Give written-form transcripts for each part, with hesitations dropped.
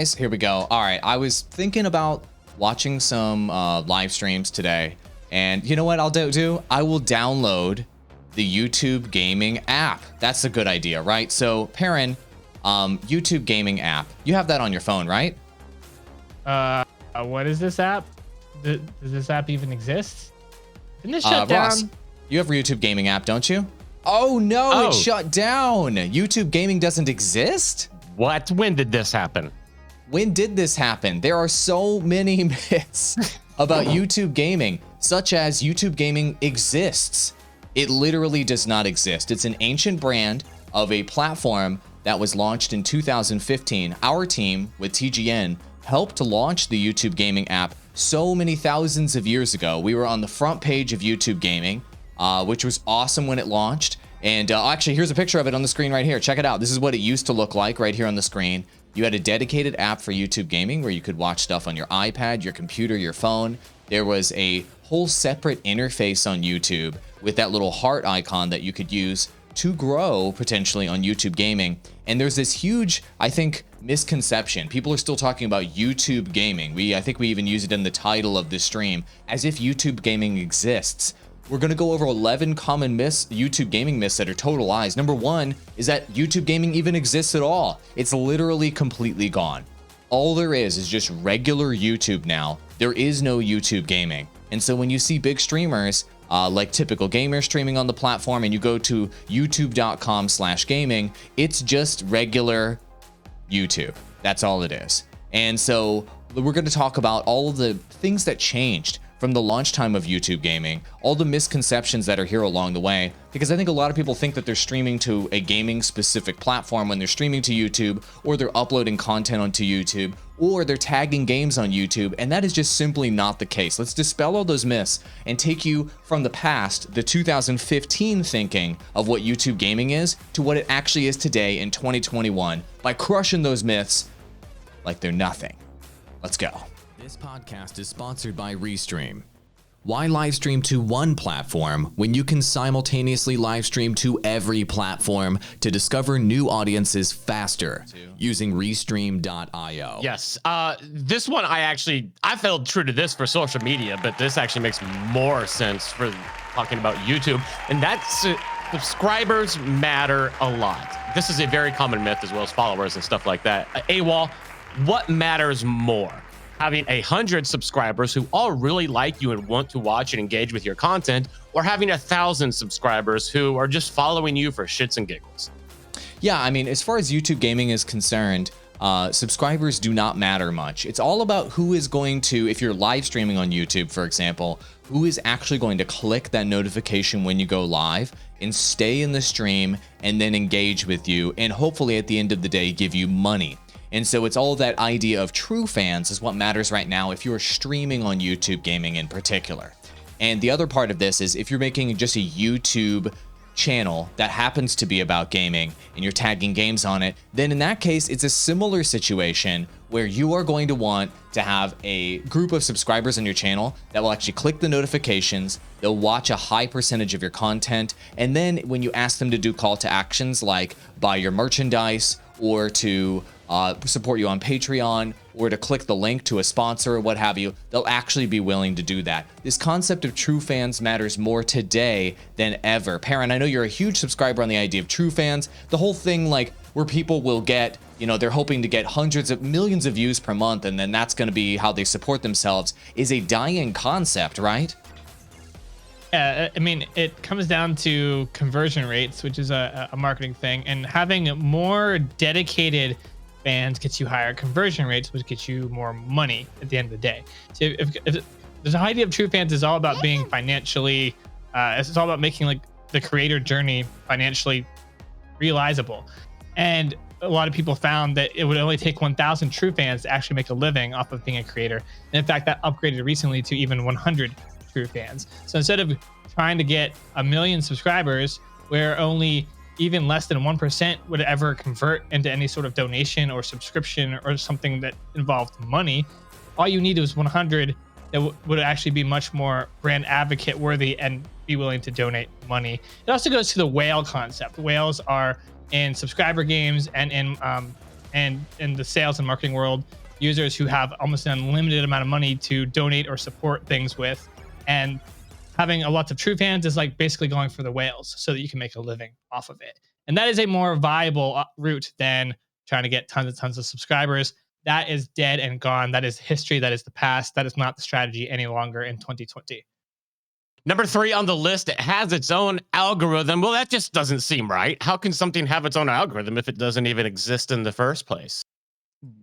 Here we go. All right, I was thinking about watching some live streams today, and you know what I'll do? I will download the YouTube gaming app. That's a good idea, right? So, Perrin, YouTube gaming app. You have that on your phone, right? What is this app? Does this app even exist? Didn't this shut down? Ross, you have a YouTube gaming app, don't you? Oh no, it shut down. YouTube gaming doesn't exist? What? When did this happen? When did this happen? There are so many myths about YouTube gaming, such as YouTube gaming exists. It literally does not exist. It's an ancient brand of a platform that was launched in 2015. Our team with TGN helped to launch the YouTube gaming app so many thousands of years ago. We were on the front page of YouTube gaming, which was awesome when it launched. And actually, here's a picture of it on the screen right here. Check it out. This is what it used to look like right here on the screen. You had a dedicated app for YouTube gaming where you could watch stuff on your iPad, your computer, your phone. There was a whole separate interface on YouTube with that little heart icon that you could use to grow potentially on YouTube gaming. And there's this huge, I think, misconception. People are still talking about YouTube gaming. I think we even use it in the title of this stream, as if YouTube gaming exists. We're going to go over 11 common myths, YouTube gaming myths that are total lies. Number one is that YouTube gaming even exists at all. It's literally completely gone. All there is just regular YouTube now. There is no YouTube gaming. And so when you see big streamers, like Typical Gamer streaming on the platform, and you go to youtube.com/gaming, it's just regular YouTube. That's all it is. And so we're going to talk about all of the things that changed from the launch time of YouTube gaming, all the misconceptions that are here along the way, because I think a lot of people think that they're streaming to a gaming specific platform when they're streaming to YouTube, or they're uploading content onto YouTube, or they're tagging games on YouTube, and that is just simply not the case. Let's dispel all those myths and take you from the past, the 2015 thinking of what YouTube gaming is, to what it actually is today in 2021 by crushing those myths like they're nothing. Let's go. This podcast is sponsored by Restream. Why live stream to one platform when you can simultaneously live stream to every platform to discover new audiences faster using Restream.io? Yes. This one, I felt true to this for social media, but this actually makes more sense for talking about YouTube. And that's subscribers matter a lot. This is a very common myth, as well as followers and stuff like that. AWOL, what matters more? Having 100 subscribers who all really like you and want to watch and engage with your content, or having 1,000 subscribers who are just following you for shits and giggles? Yeah, I mean, as far as YouTube gaming is concerned, subscribers do not matter much. It's all about who is going to, if you're live streaming on YouTube, for example, who is actually going to click that notification when you go live and stay in the stream and then engage with you, and hopefully at the end of the day give you money. And so it's all that idea of true fans is what matters right now if you're streaming on YouTube gaming in particular. And the other part of this is if you're making just a YouTube channel that happens to be about gaming and you're tagging games on it, then in that case, it's a similar situation where you are going to want to have a group of subscribers on your channel that will actually click the notifications. They'll watch a high percentage of your content. And then when you ask them to do call to actions like buy your merchandise, or to support you on Patreon, or to click the link to a sponsor or what have you, they'll actually be willing to do that. This concept of true fans matters more today than ever. Perrin, I know you're a huge subscriber on the idea of true fans. The whole thing like where people will get, they're hoping to get hundreds of millions of views per month, and then that's going to be how they support themselves, is a dying concept, right? Yeah, I mean, it comes down to conversion rates, which is a marketing thing, and having more dedicated fans gets you higher conversion rates, which gets you more money at the end of the day. So if the idea of true fans is all about being financially, it's all about making like the creator journey financially realizable. And a lot of people found that it would only take 1,000 true fans to actually make a living off of being a creator. And in fact, that upgraded recently to even 100 true fans. So instead of trying to get 1 million subscribers where only even less than 1% would ever convert into any sort of donation or subscription or something that involved money, all you need is 100 that would actually be much more brand advocate worthy and be willing to donate money. It also goes to the whale concept. Whales are in subscriber games and in and in the sales and marketing world, users who have almost an unlimited amount of money to donate or support things with, and having a lots of true fans is like basically going for the whales so that you can make a living off of it. And that is a more viable route than trying to get tons and tons of subscribers. That is dead and gone. That is history. That is the past. That is not the strategy any longer in 2020. Number 3 on the list, it has its own algorithm. Well, that just doesn't seem right. How can something have its own algorithm if it doesn't even exist in the first place?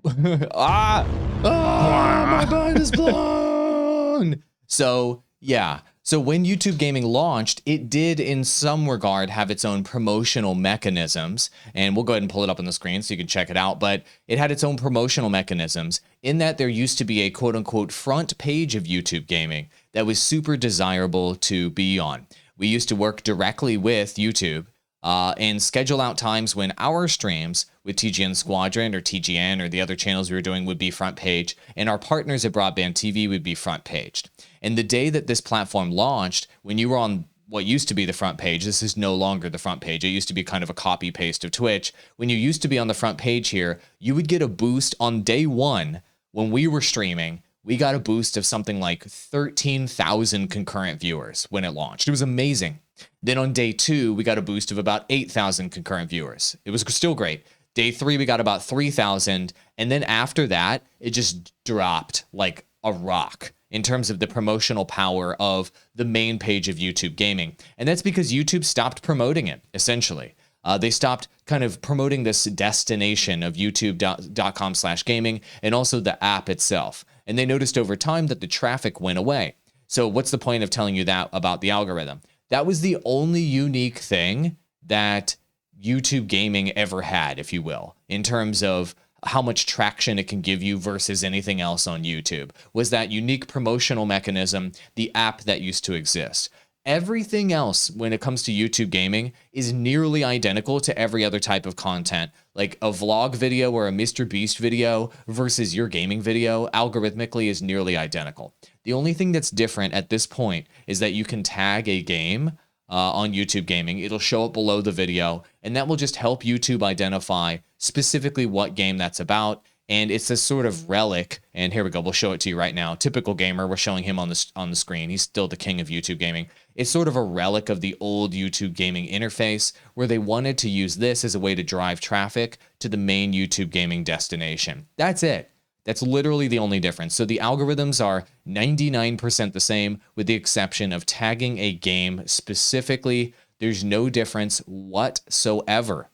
My mind is blown. So, yeah. So when YouTube Gaming launched, it did in some regard have its own promotional mechanisms. And we'll go ahead and pull it up on the screen so you can check it out. But it had its own promotional mechanisms in that there used to be a quote unquote front page of YouTube Gaming that was super desirable to be on. We used to work directly with YouTube and schedule out times when our streams with TGN Squadron or TGN or the other channels we were doing would be front page, and our partners at Broadband TV would be front paged. And the day that this platform launched, when you were on what used to be the front page, this is no longer the front page. It used to be kind of a copy paste of Twitch. When you used to be on the front page here, you would get a boost on day one when we were streaming. We got a boost of something like 13,000 concurrent viewers when it launched. It was amazing. Then on day 2, we got a boost of about 8,000 concurrent viewers. It was still great. Day 3, we got about 3,000. And then after that, it just dropped like a rock in terms of the promotional power of the main page of YouTube Gaming. And that's because YouTube stopped promoting it, essentially. They stopped kind of promoting this destination of youtube.com/gaming and also the app itself. And they noticed over time that the traffic went away. So what's the point of telling you that about the algorithm? That was the only unique thing that YouTube Gaming ever had, if you will, in terms of how much traction it can give you versus anything else on YouTube, was that unique promotional mechanism, the app that used to exist. Everything else when it comes to YouTube Gaming is nearly identical to every other type of content, like a vlog video or a Mr. Beast video versus your gaming video algorithmically is nearly identical. The only thing that's different at this point is that you can tag a game on YouTube Gaming. It'll show up below the video, and that will just help YouTube identify specifically what game that's about. And it's a sort of relic. And here we go. We'll show it to you right now. Typical gamer. We're showing him on the screen. He's still the king of YouTube Gaming. It's sort of a relic of the old YouTube Gaming interface where they wanted to use this as a way to drive traffic to the main YouTube Gaming destination. That's it. That's literally the only difference. So the algorithms are 99% the same with the exception of tagging a game specifically. There's no difference whatsoever.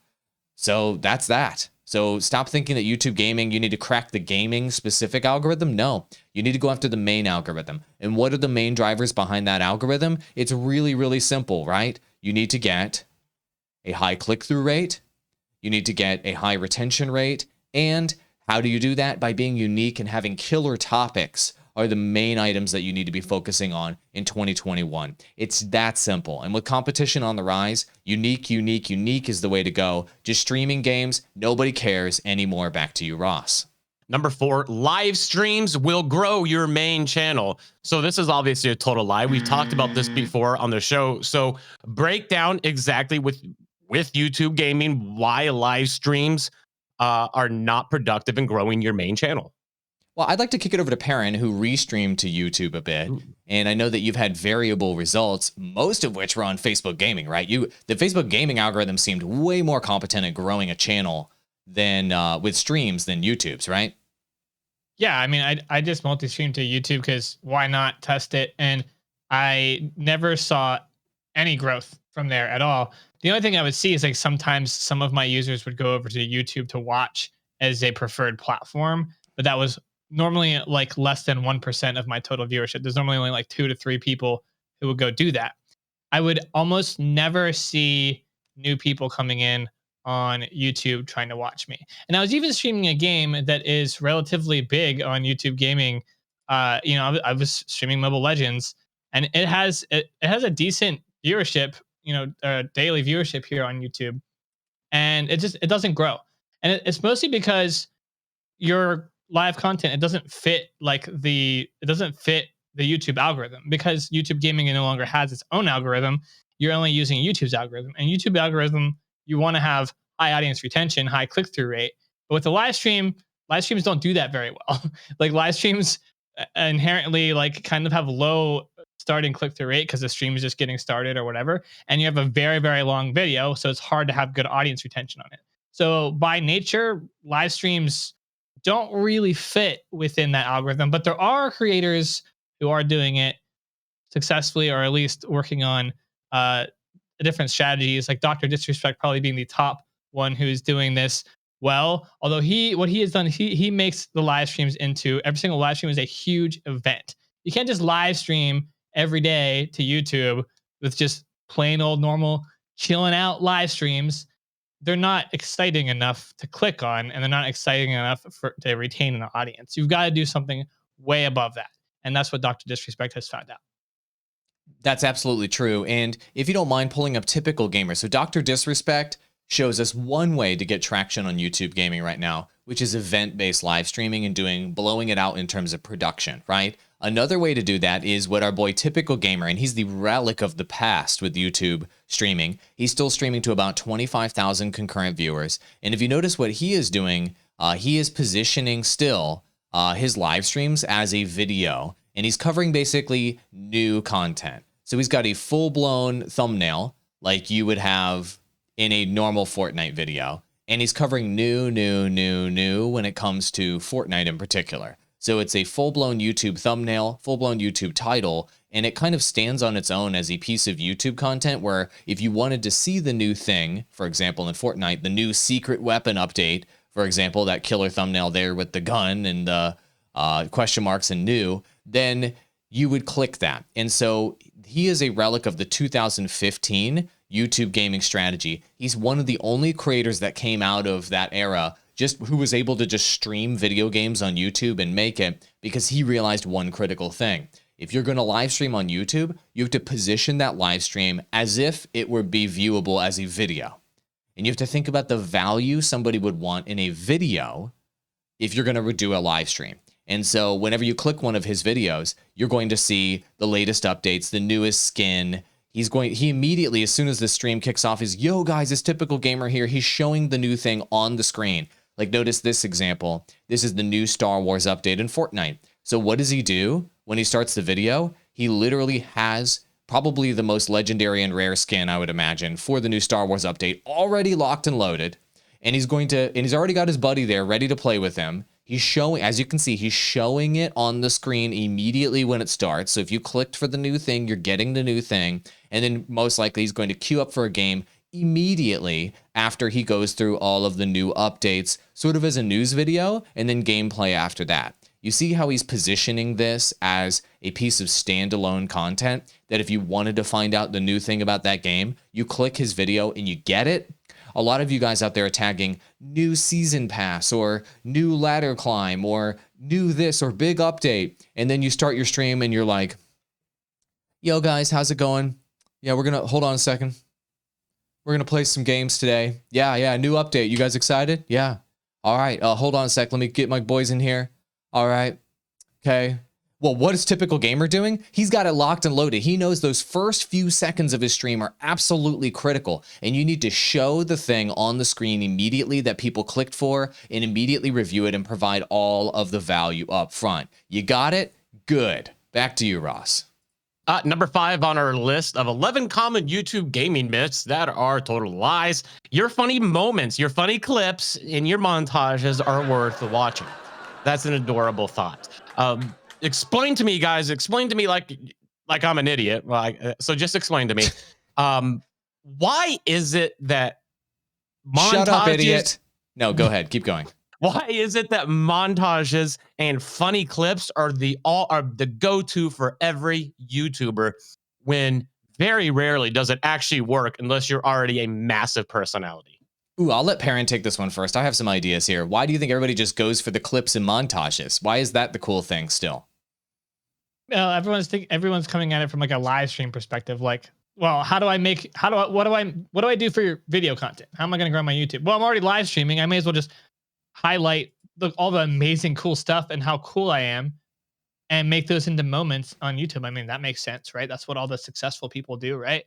So that's that. So stop thinking that YouTube Gaming, you need to crack the gaming specific algorithm. No, you need to go after the main algorithm. And what are the main drivers behind that algorithm? It's really, really simple, right? You need to get a high click-through rate. You need to get a high retention rate. And how do you do that? By being unique and having killer topics are the main items that you need to be focusing on in 2021. It's that simple. And with competition on the rise, unique is the way to go. Just streaming games, nobody cares anymore. Back to you, Ross. Number 4, live streams will grow your main channel. So this is obviously a total lie. We've talked about this before on the show. So break down exactly with YouTube Gaming why live streams are not productive in growing your main channel. Well, I'd like to kick it over to Perrin, who restreamed to YouTube a bit. And I know that you've had variable results, most of which were on Facebook Gaming, right? The Facebook Gaming algorithm seemed way more competent at growing a channel than with streams than YouTube's, right? Yeah, I mean, I just multi-streamed to YouTube because why not test it? And I never saw any growth from there at all. The only thing I would see is like sometimes some of my users would go over to YouTube to watch as a preferred platform, but that was normally like less than 1% of my total viewership. There's normally only like 2 to 3 people who would go do that. I would almost never see new people coming in on YouTube trying to watch me. And I was even streaming a game that is relatively big on YouTube Gaming. I was streaming Mobile Legends, and it has a decent viewership, daily viewership here on YouTube, and it doesn't grow. And it's mostly because your live content, it doesn't fit the YouTube algorithm, because YouTube Gaming no longer has its own algorithm. You're only using YouTube's algorithm, and YouTube algorithm, you want to have high audience retention, high click-through rate. But with the live streams don't do that very well. Like live streams inherently like kind of have low starting click-through rate because the stream is just getting started or whatever, and you have a very, very long video, so it's hard to have good audience retention on it. So by nature, live streams don't really fit within that algorithm, but there are creators who are doing it successfully, or at least working on uh, different strategies, like Dr. Disrespect probably being the top one who's doing this well. Although what he has done, he makes the live streams into, every single live stream is a huge event. You can't just live stream every day to YouTube with just plain old normal chilling out live streams. They're not exciting enough to click on, and they're not exciting enough to retain an audience. You've got to do something way above that. And that's what Dr. Disrespect has found out. That's absolutely true. And if you don't mind pulling up typical gamers, so Dr. Disrespect shows us one way to get traction on YouTube gaming right now, which is event-based live streaming and blowing it out in terms of production, right? Another way to do that is what our boy Typical Gamer, and he's the relic of the past with YouTube streaming. He's still streaming to about 25,000 concurrent viewers. And if you notice what he is doing, he is positioning still his live streams as a video, and he's covering basically new content. So he's got a full-blown thumbnail like you would have in a normal Fortnite video, and he's covering new when it comes to Fortnite in particular. So it's a full-blown YouTube thumbnail, full-blown YouTube title, and it kind of stands on its own as a piece of YouTube content where if you wanted to see the new thing, for example, in Fortnite, the new secret weapon update, for example, that killer thumbnail there with the gun and the question marks and new, then you would click that. And so he is a relic of the 2015 YouTube gaming strategy. He's one of the only creators that came out of that era who was able to just stream video games on YouTube and make it, because he realized one critical thing. If you're going to live stream on YouTube, you have to position that live stream as if it would be viewable as a video. And you have to think about the value somebody would want in a video if you're going to do a live stream. And so whenever you click one of his videos, you're going to see the latest updates, the newest skin. He immediately, as soon as the stream kicks off, is, yo guys, it's Typical Gamer here. He's showing the new thing on the screen. Like, notice this example. This is the new Star Wars update in Fortnite. So what does he do when he starts the video? He literally has probably the most legendary and rare skin, I would imagine, for the new Star Wars update already locked and loaded. And he's already got his buddy there ready to play with him. He's showing, as you can see, he's showing it on the screen immediately when it starts. So if you clicked for the new thing, you're getting the new thing. And then most likely he's going to queue up for a game immediately after he goes through all of the new updates, sort of as a news video, and then gameplay after that. You see how he's positioning this as a piece of standalone content that if you wanted to find out the new thing about that game, you click his video and you get it. A lot of you guys out there are tagging new season pass or new ladder climb or new this or big update. And then you start your stream and you're like, yo guys, how's it going? Yeah, hold on a second. We're going to play some games today. Yeah, new update. You guys excited? Yeah. All right. Hold on a sec. Let me get my boys in here. All right. Okay. Well, what is Typical Gamer doing? He's got it locked and loaded. He knows those first few seconds of his stream are absolutely critical, and you need to show the thing on the screen immediately that people clicked for and immediately review it and provide all of the value up front. You got it? Good. Back to you, Ross. Number 5 on our list of 11 common YouTube gaming myths that are total lies. Your funny moments, your funny clips, and your montages are worth watching. That's an adorable thought. Explain to me, guys. Explain to me like I'm an idiot. So just explain to me. Why is it that montages... Shut up, idiot. No, go ahead. Keep going. Why is it that montages and funny clips are the go-to for every YouTuber, when very rarely does it actually work unless you're already a massive personality? Ooh, I'll let Perrin take this one first. I have some ideas here. Why do you think everybody just goes for the clips and montages? Why is that the cool thing still? Well, everyone's coming at it from like a live stream perspective. Like, well, what do I do for your video content? How am I going to grow my YouTube? Well, I'm already live streaming. I may as well just highlight all the amazing cool stuff and how cool I am and make those into moments on YouTube. I mean, that makes sense, right? That's what all the successful people do, right?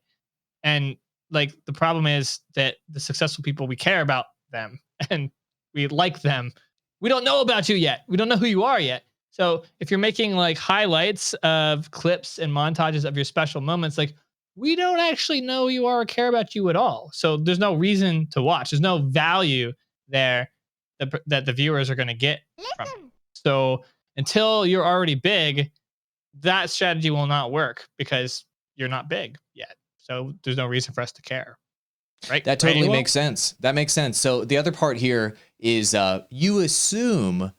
And like, the problem is that the successful people, we care about them and we like them. We don't know about you yet. We don't know who you are yet. So if you're making like highlights of clips and montages of your special moments, like we don't actually know who you are or care about you at all. So there's no reason to watch. There's no value there that the viewers are going to get from it. So until you're already big, that strategy will not work because you're not big yet. So there's no reason for us to care. Right? That totally Right? makes sense. That makes sense. So the other part here is you assume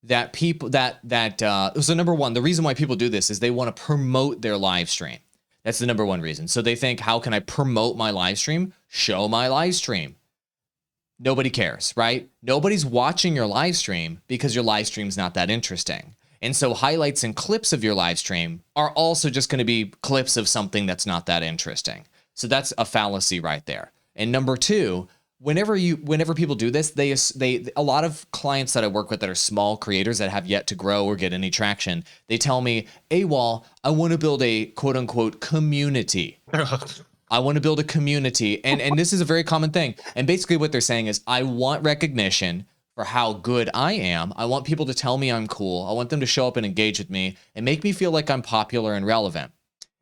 that people so number one, the reason why people do this is they want to promote their live stream. That's the number one reason. So they think, how can I promote my live stream? Show my live stream. Nobody cares, right? Nobody's watching your live stream because your live stream's not that interesting. And so highlights and clips of your live stream are also just going to be clips of something that's not that interesting. So that's a fallacy right there. And number two, whenever people do this, a lot of clients that I work with that are small creators that have yet to grow or get any traction, they tell me, AWOL, I want to build a quote unquote community. I want to build a community. And this is a very common thing. And basically what they're saying is, I want recognition for how good I am. I want people to tell me I'm cool. I want them to show up and engage with me and make me feel like I'm popular and relevant.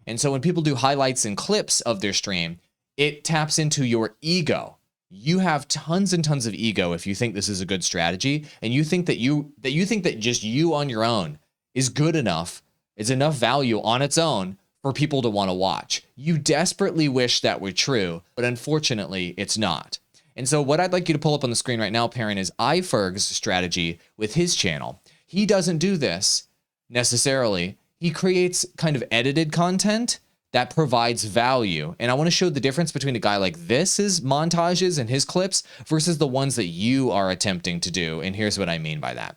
And so when people do highlights and clips of their stream, it taps into your ego. You have tons and tons of ego if you think this is a good strategy, and you think that just you on your own is good enough, is enough value on its own for people to want to watch. You desperately wish that were true, but unfortunately it's not. And so what I'd like you to pull up on the screen right now, Perrin, is iFerg's strategy with his channel. He doesn't do this necessarily. He creates kind of edited content that provides value. And I want to show the difference between a guy like his montages and his clips versus the ones that you are attempting to do. And here's what I mean by that.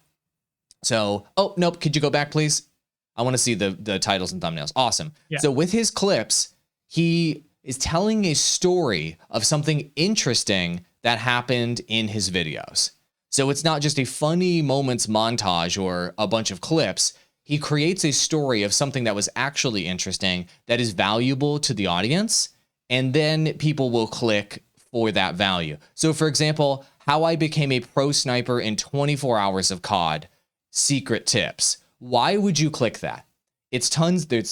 So, oh, nope. Could you go back, please? I want to see the titles and thumbnails. Awesome. Yeah. So with his clips, he is telling a story of something interesting that happened in his videos. So it's not just a funny moments montage or a bunch of clips. He creates a story of something that was actually interesting, that is valuable to the audience, and then people will click for that value. So for example, how I became a pro sniper in 24 hours of COD, secret tips. Why would you click that? There's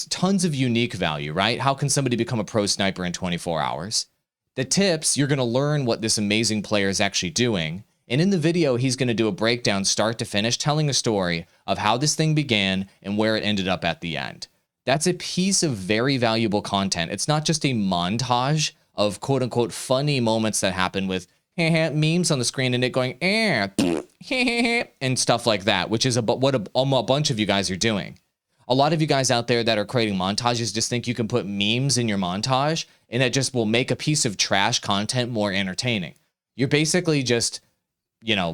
tons of unique value, right? How can somebody become a pro sniper in 24 hours? The tips, you're going to learn what this amazing player is actually doing. And in the video, he's going to do a breakdown start to finish, telling a story of how this thing began and where it ended up at the end. That's a piece of very valuable content. It's not just a montage of quote unquote funny moments that happen with memes on the screen and it going and stuff like that, which is what a bunch of you guys are doing. A lot of you guys out there that are creating montages just think you can put memes in your montage and it just will make a piece of trash content more entertaining. You're basically just,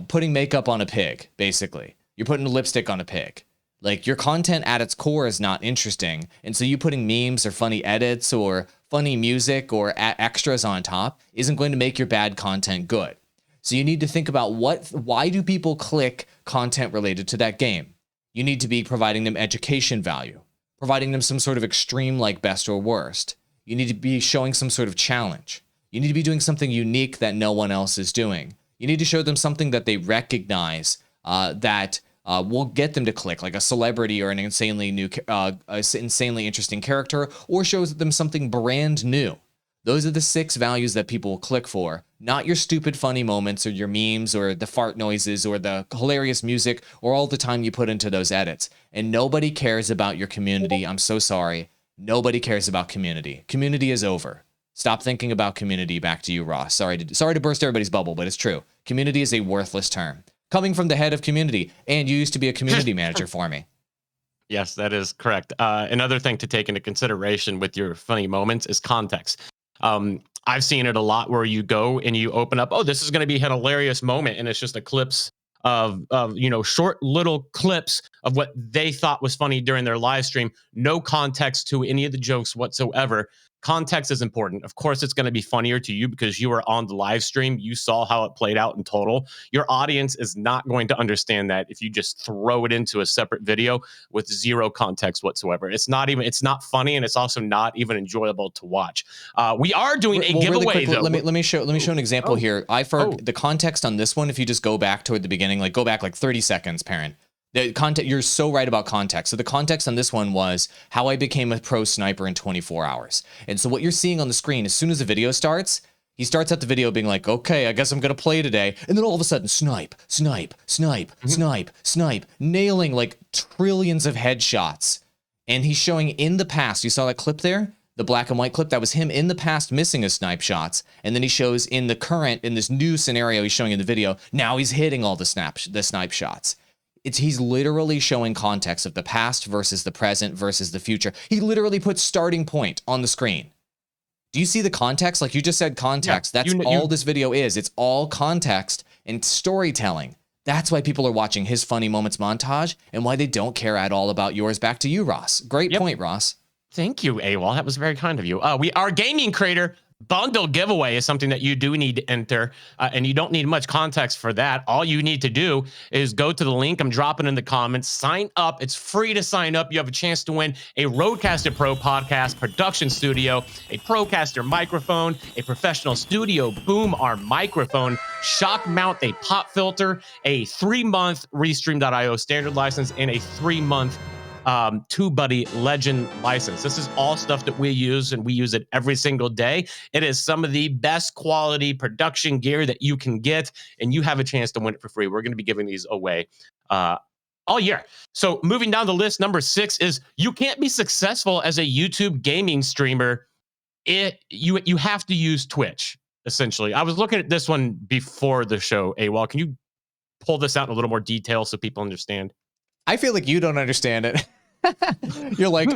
putting makeup on a pig, basically. You're putting lipstick on a pig. Like, your content at its core is not interesting. And so you putting memes or funny edits or funny music or extras on top isn't going to make your bad content good. So you need to think about why do people click content related to that game? You need to be providing them education value, providing them some sort of extreme like best or worst. You need to be showing some sort of challenge. You need to be doing something unique that no one else is doing. You need to show them something that they recognize that will get them to click, like a celebrity or an insanely interesting character, or shows them something brand new. Those are the 6 values that people will click for, not your stupid funny moments or your memes or the fart noises or the hilarious music or all the time you put into those edits. And nobody cares about your community. I'm so sorry. Nobody cares about community. Community is over. Stop thinking about community. Back to you, Ross. Sorry to burst everybody's bubble, but it's true. Community is a worthless term. Coming from the head of community, and you used to be a community manager for me. Yes, that is correct. Another thing to take into consideration with your funny moments is context. I've seen it a lot where you go and you open up, oh, this is going to be an hilarious moment, and it's just a clips of short little clips of what they thought was funny during their live stream, no context to any of the jokes whatsoever. context is important. Of course, it's going to be funnier to you because you were on the live stream. You saw how it played out in total. Your audience is not going to understand that if you just throw it into a separate video with zero context whatsoever. It's not funny, and it's also not even enjoyable to watch. We are doing a giveaway, really quick, though. let me show an example here. The context on this one, if you just go back toward the beginning, like go back like 30 seconds, Perrin. The context, you're so right about context. So the context on this one was how I became a pro sniper in 24 hours. And so what you're seeing on the screen, as soon as the video starts, he starts out the video being like, okay, I guess I'm going to play today. And then all of a sudden, snipe, snipe, snipe, snipe, snipe, nailing like trillions of headshots. And he's showing in the past, you saw that clip there? The black and white clip, that was him in the past missing his snipe shots. And then he shows in the current, in this new scenario he's showing in the video, now he's hitting all the snipe shots. He's literally showing context of the past versus the present versus the future. He literally puts starting point on the screen. Do you see the context? Like you just said context. Yeah, that's all this video is. It's all context and storytelling. That's why people are watching his funny moments montage and why they don't care at all about yours. Back to you, Ross. Great point, Ross. Thank you, AWOL. That was very kind of you. Our gaming creator bundle giveaway is something that you do need to enter, and you don't need much context for that. All you need to do is go to the link I'm dropping in the comments, sign up. It's free to sign up. You have a chance to win a Rodecaster Pro podcast production studio, a Procaster microphone, a professional studio boom arm microphone, shock mount, a pop filter, a 3-month Restream.io standard license, and a 3-month TubeBuddy Legend license. This is all stuff that we use, and we use it every single day. It is some of the best quality production gear that you can get, and you have a chance to win it for free. We're going to be giving these away all year. So moving down the list, number 6 is you can't be successful as a YouTube gaming streamer. You have to use Twitch, essentially. I was looking at this one before the show. AWOL, can you pull this out in a little more detail so people understand? I feel like you don't understand it. You're like,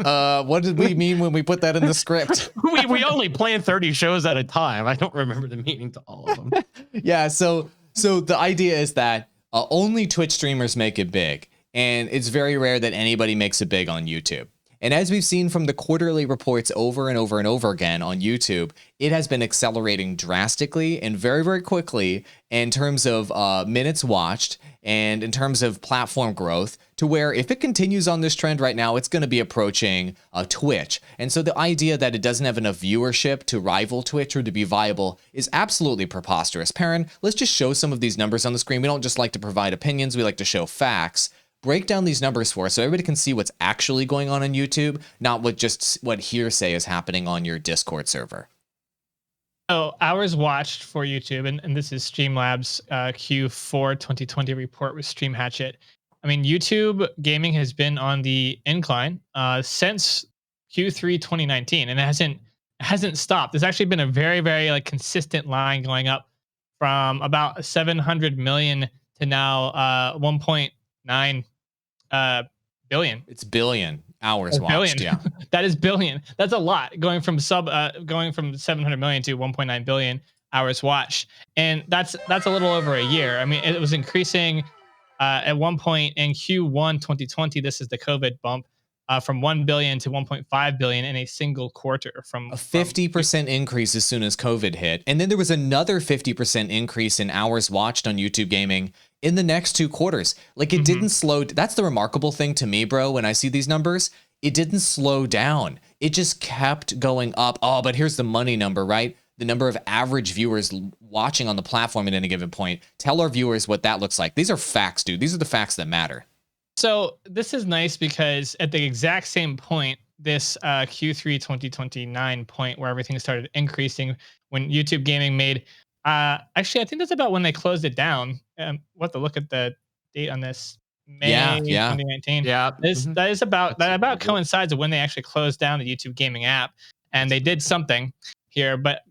what did we mean when we put that in the script? we only plan 30 shows at a time. I don't remember the meaning to all of them. Yeah, so the idea is that only Twitch streamers make it big, and it's very rare that anybody makes it big on YouTube. And as we've seen from the quarterly reports over and over and over again on YouTube, it has been accelerating drastically and very, very quickly in terms of minutes watched and in terms of platform growth, to where if it continues on this trend right now, it's going to be approaching Twitch. And so the idea that it doesn't have enough viewership to rival Twitch or to be viable is absolutely preposterous. Perrin, let's just show some of these numbers on the screen. We don't just like to provide opinions, we like to show facts. Break down these numbers for us so everybody can see what's actually going on YouTube, not what hearsay is happening on your Discord server. So hours watched for YouTube, and this is Streamlabs Q4 2020 report with Stream Hatchet. I mean, YouTube gaming has been on the incline since Q3 2019, and it hasn't stopped. There's actually been a very, very consistent line going up from about 700 million to now 1.9 billion. It's billion hours watched. Billion. Yeah. That is billion. That's a lot, going from 700 million to 1.9 billion hours watched. And that's a little over a year. I mean, it was increasing at one point in Q1 2020. This is the COVID bump, from 1 billion to 1.5 billion in a single quarter. From a 50% increase as soon as COVID hit. And then there was another 50% increase in hours watched on YouTube gaming in the next 2 quarters. Like it didn't slow. That's the remarkable thing to me, bro. When I see these numbers, it didn't slow down. It just kept going up. Oh, but here's the money number, right? The number of average viewers watching on the platform at any given point. Tell our viewers what that looks like. These are facts, dude. These are the facts that matter. So this is nice because at the exact same point, this Q3 2029 point where everything started increasing, when YouTube gaming made, actually, I think that's about when they closed it down. We'll have to look at the date on this. May 2019. Yeah. That about coincides with when they actually closed down the YouTube gaming app, and they did something here, but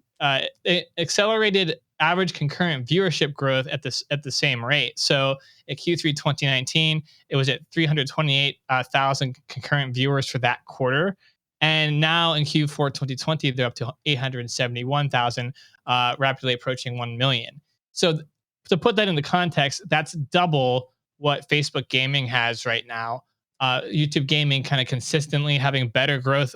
it accelerated average concurrent viewership growth at the same rate. So at Q3 2019, it was at 328,000 concurrent viewers for that quarter. And now in Q4 2020, they're up to 871,000, rapidly approaching 1 million. So to put that into context, that's double what Facebook gaming has right now. YouTube gaming kind of consistently having better growth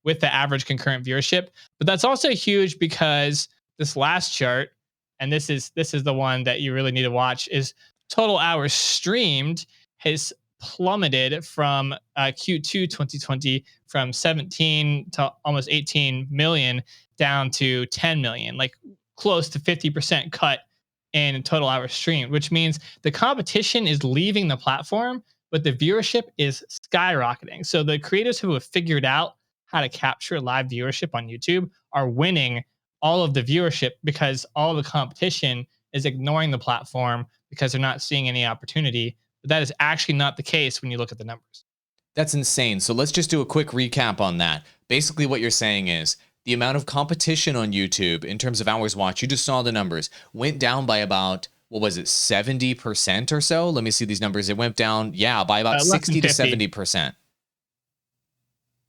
with the average concurrent viewership. But that's also huge because this last chart, and this is the one that you really need to watch, is total hours streamed has plummeted from Q2 2020 from 17 to almost 18 million down to 10 million, like close to 50% cut in total hours streamed, which means the competition is leaving the platform, but the viewership is skyrocketing. So the creators who have figured out how to capture live viewership on YouTube are winning all of the viewership because all of the competition is ignoring the platform because they're not seeing any opportunity. But that is actually not the case when you look at the numbers. That's insane. So let's just do a quick recap on that. Basically, what you're saying is the amount of competition on YouTube in terms of hours watched, you just saw the numbers, went down by about, what was it, 70% or so? Let me see these numbers. It went down, by about 60 to 70%.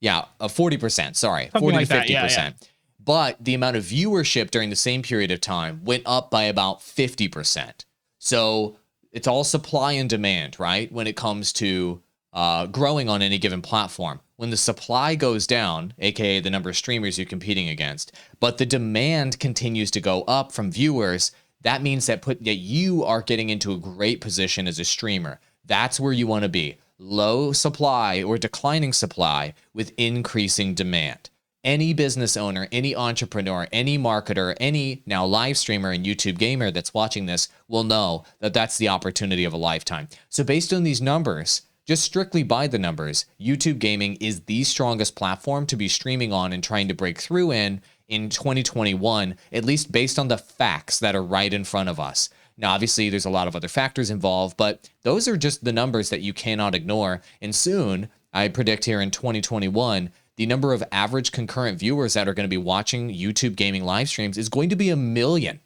Yeah, 40%, sorry, Something 40 like to 50%. that, yeah. But the amount of viewership during the same period of time went up by about 50%. So it's all supply and demand, right? When it comes to growing on any given platform. When the supply goes down, aka the number of streamers you're competing against, but the demand continues to go up from viewers, that means that you are getting into a great position as a streamer. That's where you want to be. Low supply or declining supply with increasing demand. Any business owner, any entrepreneur, any marketer, any now live streamer and YouTube gamer that's watching this will know that that's the opportunity of a lifetime. So based on these numbers, just strictly by the numbers, YouTube gaming is the strongest platform to be streaming on and trying to break through in 2021, at least based on the facts that are right in front of us. Now, obviously, there's a lot of other factors involved, but those are just the numbers that you cannot ignore. And soon, I predict here in 2021, the number of average concurrent viewers that are going to be watching YouTube gaming live streams is going to be 1 million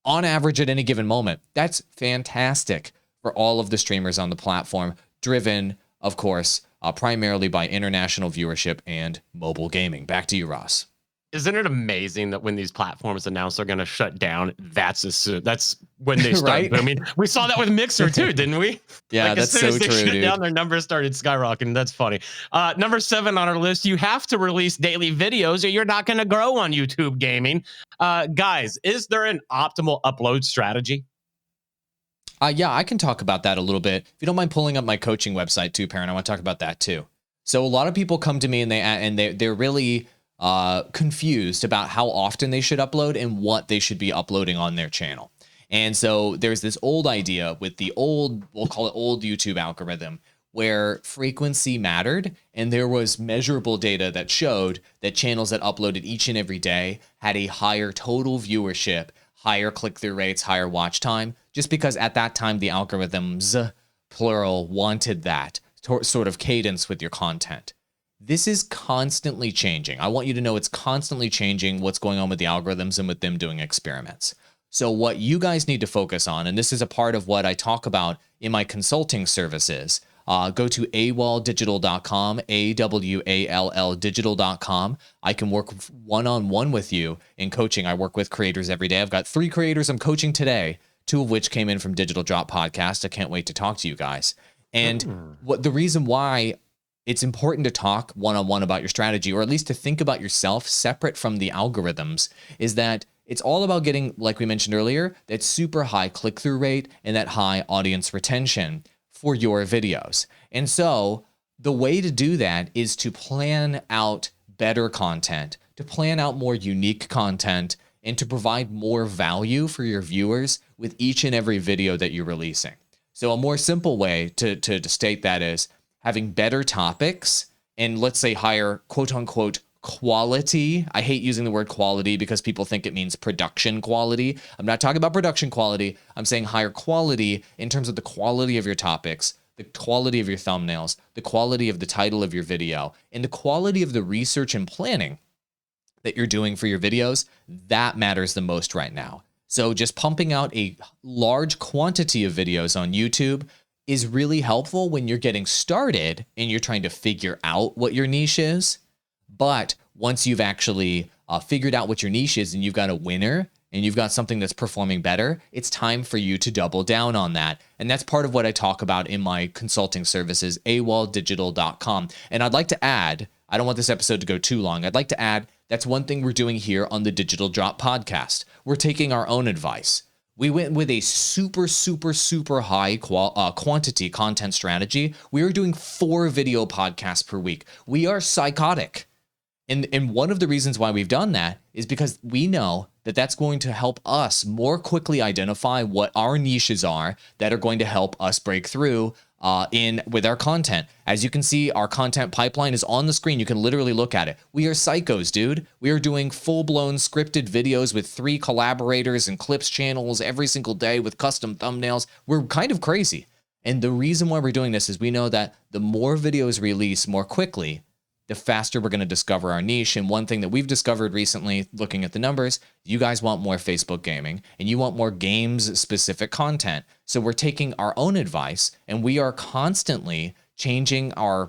on average at any given moment. That's fantastic for all of the streamers on the platform, driven, of course, primarily by international viewership and mobile gaming. Back to you, Ross. Isn't it amazing that when these platforms announce they're going to shut down, that's when they start Right? booming? We saw that with Mixer too, didn't we? Yeah, like, that's as soon so as they true, shut dude. down, their numbers started skyrocketing. That's funny. Number 7 on our list, you have to release daily videos or you're not going to grow on YouTube gaming. Guys, is there an optimal upload strategy? Yeah, I can talk about that a little bit. If you don't mind pulling up my coaching website too, Perrin, I want to talk about that too. So a lot of people come to me and they're really confused about how often they should upload and what they should be uploading on their channel. And so there's this old idea with the old, we'll call it old YouTube algorithm, where frequency mattered, and there was measurable data that showed that channels that uploaded each and every day had a higher total viewership, higher click-through rates, higher watch time, just because at that time the algorithms, plural, wanted that sort of cadence with your content. This is constantly changing. I want you to know it's constantly changing what's going on with the algorithms and with them doing experiments. So what you guys need to focus on, and this is a part of what I talk about in my consulting services, go to awalldigital.com, AWALL digital.com. I can work one-on-one with you in coaching. I work with creators every day. I've got 3 creators I'm coaching today, 2 of which came in from Digital Drop Podcast. I can't wait to talk to you guys. And what the reason why it's important to talk one-on-one about your strategy, or at least to think about yourself separate from the algorithms, is that it's all about getting, like we mentioned earlier, that super high click-through rate and that high audience retention for your videos. And so the way to do that is to plan out better content, to plan out more unique content, and to provide more value for your viewers with each and every video that you're releasing. So a more simple way to state that is having better topics and, let's say, higher quote unquote quality. I hate using the word quality because people think it means production quality. I'm not talking about production quality. I'm saying higher quality in terms of the quality of your topics, the quality of your thumbnails, the quality of the title of your video, and the quality of the research and planning that you're doing for your videos. That matters the most right now. So just pumping out a large quantity of videos on YouTube is really helpful when you're getting started and you're trying to figure out what your niche is. But once you've actually figured out what your niche is and you've got a winner and you've got something that's performing better, it's time for you to double down on that. And that's part of what I talk about in my consulting services, awalldigital.com. And I'd like to add, I don't want this episode to go too long. I'd like to add that's one thing we're doing here on the Digital Drop podcast. We're taking our own advice. We went with a super high quantity content strategy. We are doing 4 video podcasts per week. We are psychotic. And one of the reasons why we've done that is because we know that that's going to help us more quickly identify what our niches are that are going to help us break through with our content. As you can see, our content pipeline is on the screen. You can literally look at it. We are psychos, dude. We are doing full-blown scripted videos with 3 collaborators and clips channels every single day with custom thumbnails. We're kind of crazy. And the reason why we're doing this is we know that the more videos release more quickly, the faster we're going to discover our niche. And one thing that we've discovered recently, looking at the numbers, you guys want more Facebook gaming and you want more games-specific content. So we're taking our own advice and we are constantly changing our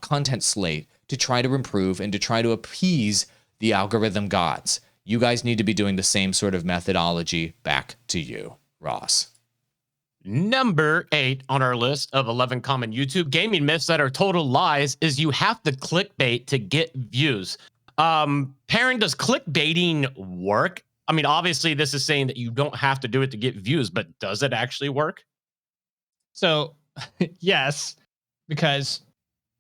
content slate to try to improve and to try to appease the algorithm gods. You guys need to be doing the same sort of methodology. Back to you, Ross. Number 8 on our list of 11 common YouTube gaming myths that are total lies is you have to clickbait to get views. Perrin, does clickbaiting work? I mean, obviously this is saying that you don't have to do it to get views, but does it actually work? So yes, because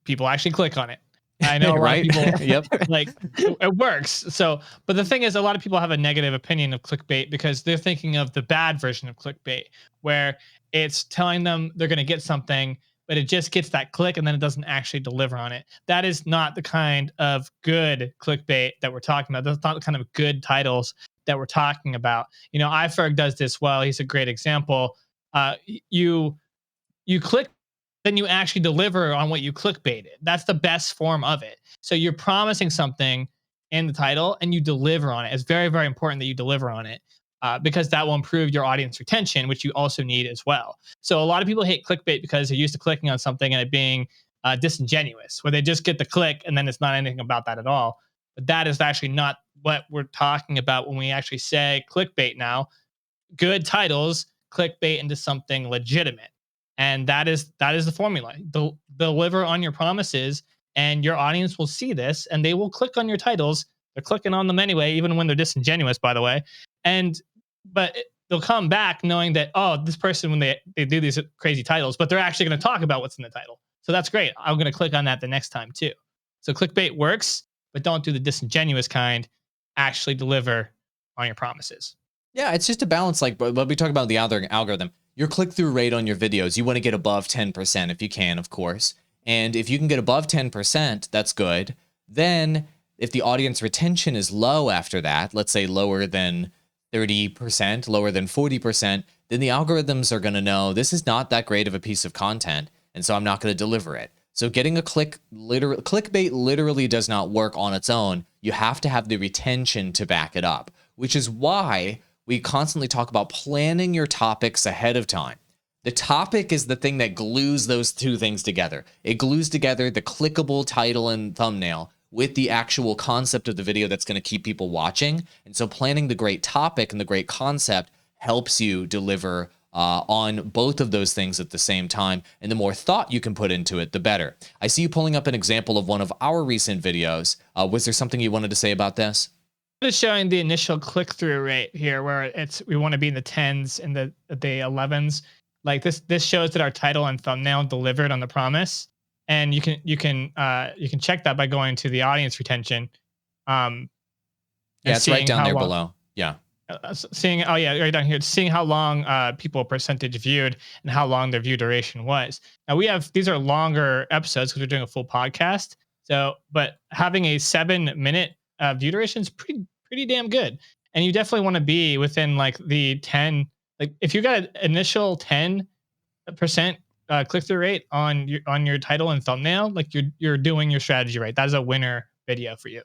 people actually click on it. I know, right? People, Yep. like it works. So, but the thing is, a lot of people have a negative opinion of clickbait because they're thinking of the bad version of clickbait, where it's telling them they're going to get something, but it just gets that click and then it doesn't actually deliver on it. That is not the kind of good clickbait that we're talking about. That's not the kind of good titles that we're talking about. You know, iFerg does this well. He's a great example. You click, then you actually deliver on what you clickbaited. That's the best form of it. So you're promising something in the title and you deliver on it. It's very, very important that you deliver on it because that will improve your audience retention, which you also need as well. So a lot of people hate clickbait because they're used to clicking on something and it being disingenuous, where they just get the click and then it's not anything about that at all. But that is actually not what we're talking about when we actually say clickbait now. Good titles clickbait into something legitimate. And that is the formula. Deliver on your promises, and your audience will see this, and they will click on your titles. They're clicking on them anyway, even when they're disingenuous, by the way. But they'll come back knowing that, oh, this person, when they do these crazy titles, but they're actually going to talk about what's in the title. So that's great. I'm going to click on that the next time too. So clickbait works, but don't do the disingenuous kind. Actually deliver on your promises. Yeah, it's just a balance. Like what we talk about the algorithm. Your click-through rate on your videos, you want to get above 10% if you can, of course. And if you can get above 10%, that's good. Then if the audience retention is low after that, let's say lower than 30%, lower than 40%, then the algorithms are going to know this is not that great of a piece of content, and so I'm not going to deliver it. So getting a clickbait literally does not work on its own. You have to have the retention to back it up, which is why we constantly talk about planning your topics ahead of time. The topic is the thing that glues those two things together. It glues together the clickable title and thumbnail with the actual concept of the video that's going to keep people watching. And so planning the great topic and the great concept helps you deliver on both of those things at the same time. And the more thought you can put into it, the better. I see you pulling up an example of one of our recent videos. Was there something you wanted to say about this? Just showing the initial click-through rate here, where we want to be in the 10s and the 11s. Like this shows that our title and thumbnail delivered on the promise, and you can check that by going to the audience retention. Yeah, it's right down there below. Yeah. Right down here. Seeing how long people percentage viewed and how long their view duration was. Now these are longer episodes because we're doing a full podcast. So, but having a 7-minute view duration is pretty damn good. And you definitely want to be within like the 10, like if you got an initial 10% click-through rate on your title and thumbnail, like you're doing your strategy right. That is a winner video for you.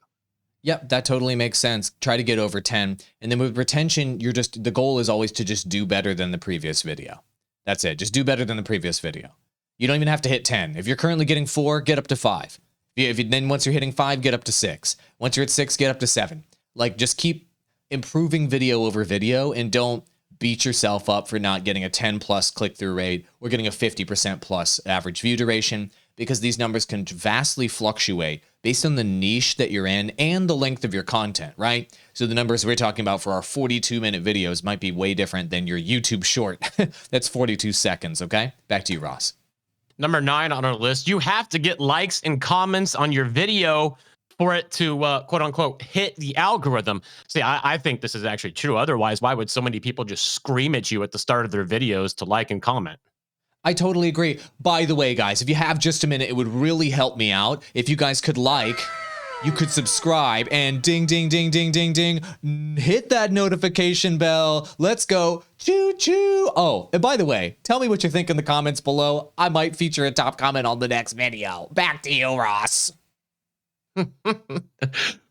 Yep, that totally makes sense. Try to get over 10. And then with retention, the goal is always to just do better than the previous video. That's it. Just do better than the previous video. You don't even have to hit 10. If you're currently getting 4, get up to 5. Then once you're hitting 5, get up to 6. Once you're at 6, get up to 7. Like, just keep improving video over video and don't beat yourself up for not getting a 10+ click-through rate or getting a 50% plus average view duration. because these numbers can vastly fluctuate based on the niche that you're in and the length of your content, right? So the numbers we're talking about for our 42-minute videos might be way different than your YouTube short. That's 42 seconds, okay? Back to you, Ross. Number 9 on our list, you have to get likes and comments on your video for it to quote unquote hit the algorithm. See, I think this is actually true. Otherwise, why would so many people just scream at you at the start of their videos to like and comment? I totally agree. By the way, guys, if you have just a minute, it would really help me out if you guys could like, you could subscribe, and ding, ding, ding, ding, ding, ding, hit that notification bell. Let's go. Choo choo. Oh, and by the way, tell me what you think in the comments below. I might feature a top comment on the next video. Back to you, Ross.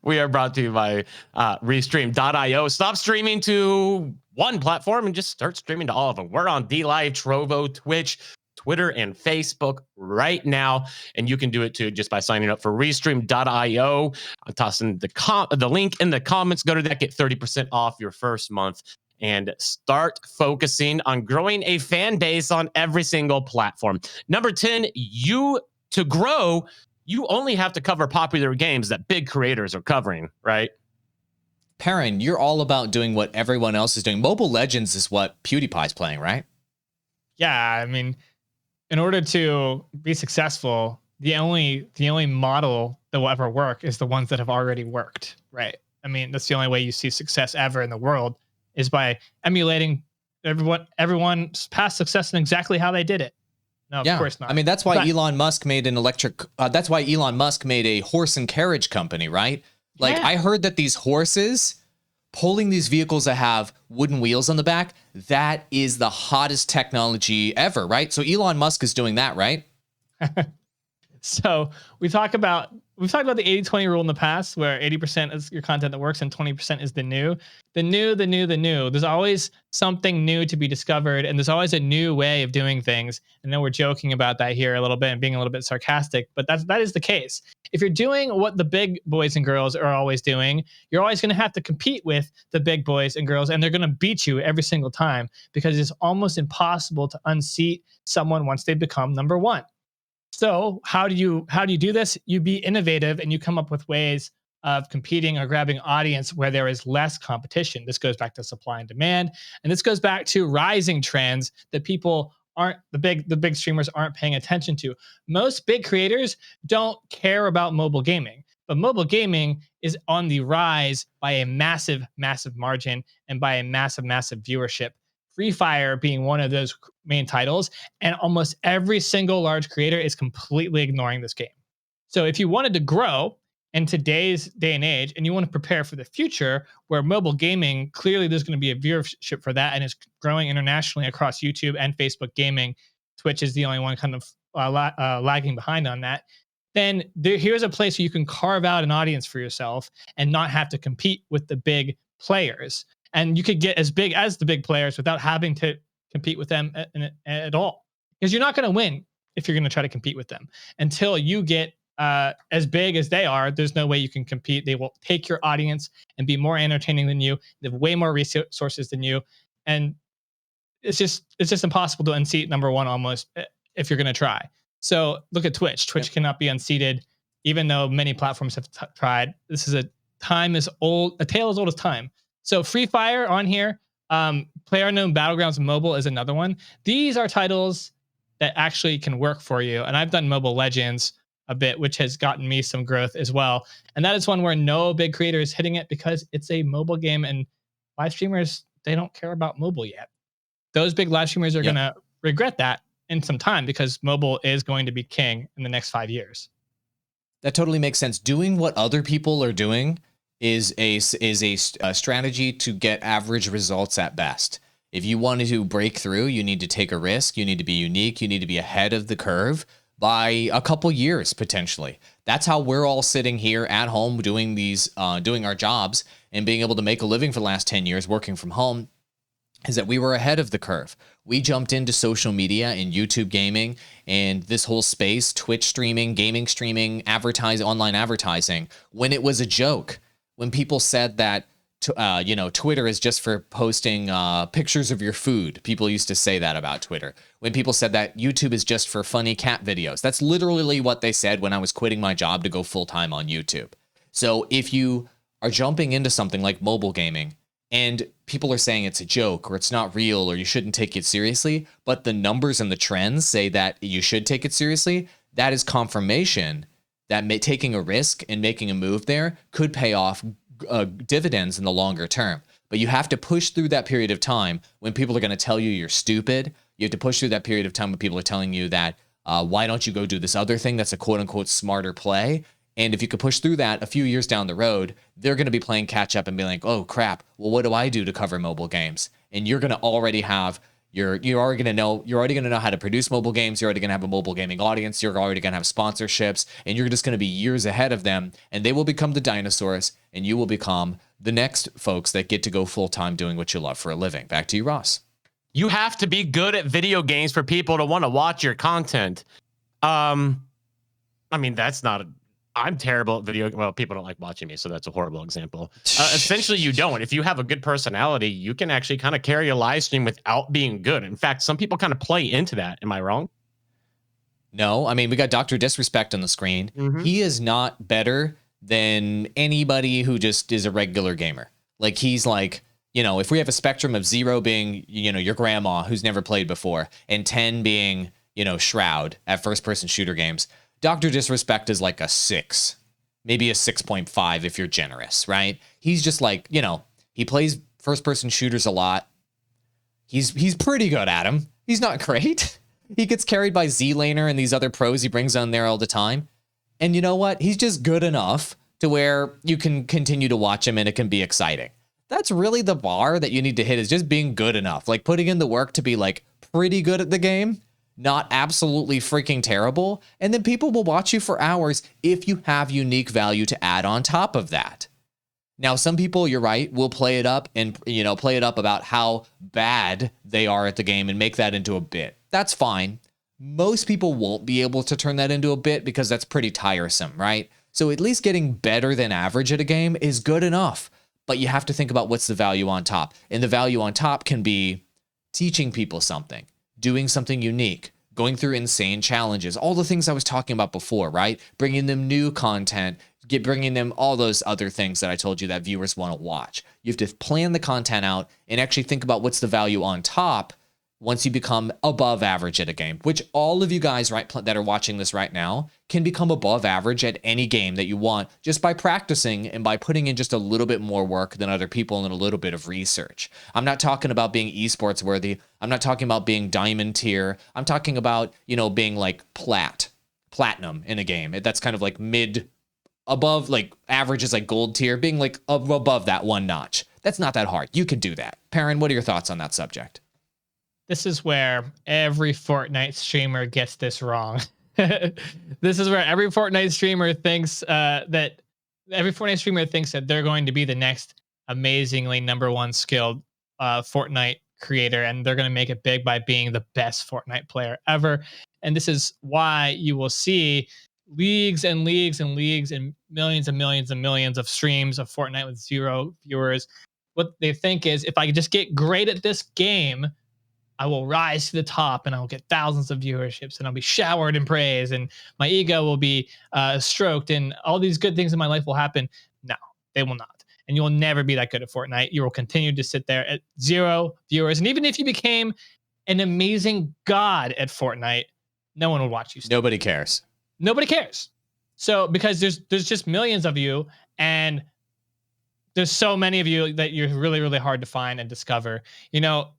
We are brought to you by Restream.io. Stop streaming to one platform and just start streaming to all of them. We're on DLive, Trovo, Twitch, Twitter, and Facebook right now. And you can do it too just by signing up for Restream.io. I'm tossing the link in the comments. Go to that, get 30% off your first month, and start focusing on growing a fan base on every single platform. Number 10, to grow, you only have to cover popular games that big creators are covering, right? Perrin, you're all about doing what everyone else is doing. Mobile Legends is what PewDiePie's playing, right? Yeah, I mean, in order to be successful, the only model that will ever work is the ones that have already worked, right? I mean, that's the only way you see success ever in the world is by emulating everyone's past success and exactly how they did it. No, of course not. I mean, that's why Elon Musk made that's why Elon Musk made a horse and carriage company, right? Like, I heard that these horses pulling these vehicles that have wooden wheels on the back, that is the hottest technology ever, right? So Elon Musk is doing that, right? So we've talked about the 80-20 rule in the past, where 80% is your content that works and 20% is the new. There's always something new to be discovered, and there's always a new way of doing things. And then we're joking about that here a little bit and being a little bit sarcastic, but that is the case. If you're doing what the big boys and girls are always doing, you're always going to have to compete with the big boys and girls, and they're going to beat you every single time because it's almost impossible to unseat someone once they become number one. So how do you do this? You be innovative and you come up with ways of competing or grabbing audience where there is less competition. This goes back to supply and demand, and this goes back to rising trends that people aren't the big streamers aren't paying attention to. Most big creators don't care about mobile gaming, but mobile gaming is on the rise by a massive margin and by a massive viewership. Free Fire being one of those main titles, and almost every single large creator is completely ignoring this game. So if you wanted to grow in today's day and age, and you want to prepare for the future where mobile gaming, clearly there's going to be a viewership for that, and it's growing internationally across YouTube and Facebook gaming. Twitch is the only one kind of lagging behind on that. Then here's a place where you can carve out an audience for yourself and not have to compete with the big players. And you could get as big as the big players without having to compete with them at all. Because you're not going to win if you're going to try to compete with them. Until you get as big as they are, there's no way you can compete. They will take your audience and be more entertaining than you. They have way more resources than you. And it's just impossible to unseat number one almost if you're going to try. So look at Twitch. Twitch cannot be unseated, even though many platforms have tried. This is a tale as old as time. So Free Fire on here, PlayerUnknown Battlegrounds Mobile is another one. These are titles that actually can work for you. And I've done Mobile Legends a bit, which has gotten me some growth as well. And that is one where no big creator is hitting it because it's a mobile game, and live streamers, they don't care about mobile yet. Those big live streamers are going to regret that in some time because mobile is going to be king in the next 5 years. That totally makes sense. Doing what other people are doing is a strategy to get average results at best. If you wanted to break through, you need to take a risk. You need to be unique. You need to be ahead of the curve by a couple years, potentially. That's how we're all sitting here at home doing our jobs and being able to make a living for the last 10 years working from home, is that we were ahead of the curve. We jumped into social media and YouTube gaming and this whole space, Twitch streaming, gaming streaming, online advertising, when it was a joke. When people said that Twitter is just for posting pictures of your food. People used to say that about Twitter. When people said that YouTube is just for funny cat videos, that's literally what they said when I was quitting my job to go full-time on YouTube. So if you are jumping into something like mobile gaming and people are saying it's a joke or it's not real or you shouldn't take it seriously, but the numbers and the trends say that you should take it seriously, that is confirmation that taking a risk and making a move there could pay off dividends in the longer term. But you have to push through that period of time when people are going to tell you you're stupid. You have to push through that period of time when people are telling you that, why don't you go do this other thing that's a quote unquote smarter play? And if you could push through that a few years down the road, they're going to be playing catch up and be like, oh crap, well, what do I do to cover mobile games? And you're going to already have you're already going to know how to produce mobile games. You're already going to have a mobile gaming audience. You're already going to have sponsorships, and you're just going to be years ahead of them, and they will become the dinosaurs, and you will become the next folks that get to go full time doing what you love for a living. Back to you, Ross. You have to be good at video games for people to want to watch your content. I mean, that's not a, I'm terrible at video. Well, people don't like watching me, so that's a horrible example. Essentially, you don't. If you have a good personality, you can actually kind of carry a live stream without being good. In fact, some people kind of play into that. Am I wrong? No, I mean, we got Dr. Disrespect on the screen. Mm-hmm. He is not better than anybody who just is a regular gamer. Like, he's like, you know, if we have a spectrum of 0 being, you know, your grandma who's never played before, and 10 being, you know, Shroud at first-person shooter games, Dr. Disrespect is like a 6, maybe a 6.5 if you're generous, right? He's just like, you know, he plays first-person shooters a lot. He's pretty good at them. He's not great. He gets carried by Z-Laner and these other pros he brings on there all the time. And you know what? He's just good enough to where you can continue to watch him and it can be exciting. That's really the bar that you need to hit, is just being good enough. Like, putting in the work to be like pretty good at the game, not absolutely freaking terrible, and then people will watch you for hours if you have unique value to add on top of that. Now, some people, you're right, will play it up and, you know, play it up about how bad they are at the game and make that into a bit. That's fine. Most people won't be able to turn that into a bit because that's pretty tiresome, right? So at least getting better than average at a game is good enough, but you have to think about what's the value on top. And the value on top can be teaching people something, doing something unique, going through insane challenges, all the things I was talking about before, right? Bringing them new content, bringing them all those other things that I told you that viewers want to watch. You have to plan the content out and actually think about what's the value on top once you become above average at a game, which all of you guys that are watching this right now can become above average at any game that you want just by practicing and by putting in just a little bit more work than other people and a little bit of research. I'm not talking about being esports worthy. I'm not talking about being diamond tier. I'm talking about, you know, being like platinum in a game. That's kind of like above, like average is like gold tier, being like above that one notch. That's not that hard. You can do that. Perrin, what are your thoughts on that subject? This is where every Fortnite streamer gets this wrong. This is where every Fortnite streamer thinks that they're going to be the next amazingly #1 skilled Fortnite creator, and they're going to make it big by being the best Fortnite player ever. And this is why you will see leagues and leagues and leagues and millions and millions and millions of streams of Fortnite with 0 viewers. What they think is, if I just get great at this game, I will rise to the top and I'll get thousands of viewerships and I'll be showered in praise and my ego will be stroked and all these good things in my life will happen. No, they will not. And you will never be that good at Fortnite. You will continue to sit there at 0 viewers. And even if you became an amazing god at Fortnite, no one would watch you. Nobody cares. Nobody cares. So because there's just millions of you, and there's so many of you that you're really, really hard to find and discover. You know,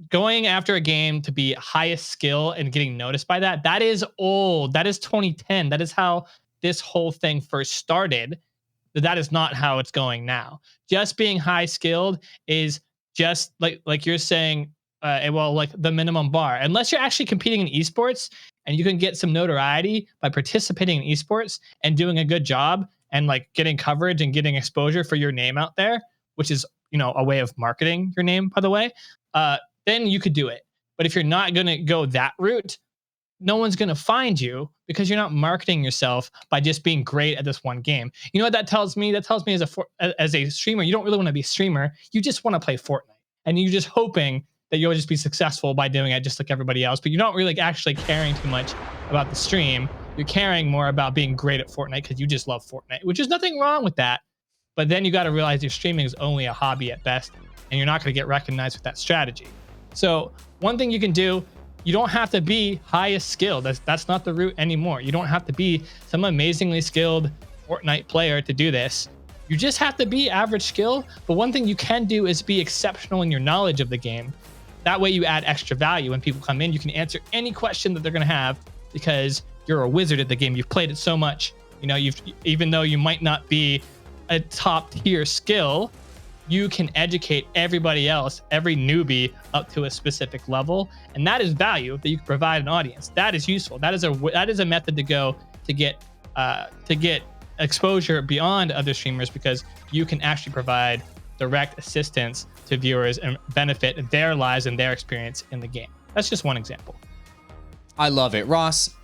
going after a game to be highest skill and getting noticed by that is old. That is 2010. That is how this whole thing first started. That is not how it's going now. Just being high skilled is just like you're saying, like the minimum bar. Unless you're actually competing in esports and you can get some notoriety by participating in esports and doing a good job and like getting coverage and getting exposure for your name out there, which is, you know, a way of marketing your name, by the way, then you could do it. But if you're not going to go that route, no one's going to find you because you're not marketing yourself by just being great at this one game. You know what that tells me? That tells me as a streamer, you don't really want to be a streamer. You just want to play Fortnite, and you're just hoping that you'll just be successful by doing it just like everybody else. But you're not really actually caring too much about the stream. You're caring more about being great at Fortnite because you just love Fortnite, which is nothing wrong with that. But then you got to realize your streaming is only a hobby at best, and you're not going to get recognized with that strategy. So one thing you can do, you don't have to be highest skilled. That's not the route anymore. You don't have to be some amazingly skilled Fortnite player to do this. You just have to be average skill. But one thing you can do is be exceptional in your knowledge of the game. That way you add extra value. When people come in, you can answer any question that they're going to have because you're a wizard at the game. You've played it so much. You know, even though you might not be a top tier skill, you can educate everybody else, every newbie, up to a specific level, and that is value that you can provide an audience. That is useful. That is a method to go to get exposure beyond other streamers, because you can actually provide direct assistance to viewers and benefit their lives and their experience in the game. That's just one example. I love it, Ross.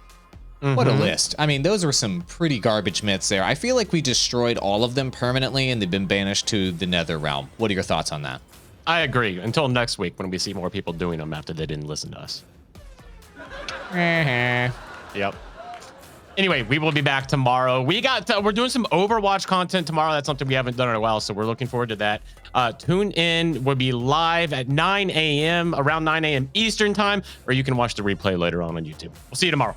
What a list. I mean, those were some pretty garbage myths there. I feel like we destroyed all of them permanently and they've been banished to the nether realm. What are your thoughts on that? I agree. Until next week when we see more people doing them after they didn't listen to us. Yep. Anyway, we will be back tomorrow. We're doing some Overwatch content tomorrow. That's something we haven't done in a while, so we're looking forward to that. Tune in. We'll be live at 9 a.m., around 9 a.m. Eastern time, or you can watch the replay later on YouTube. We'll see you tomorrow.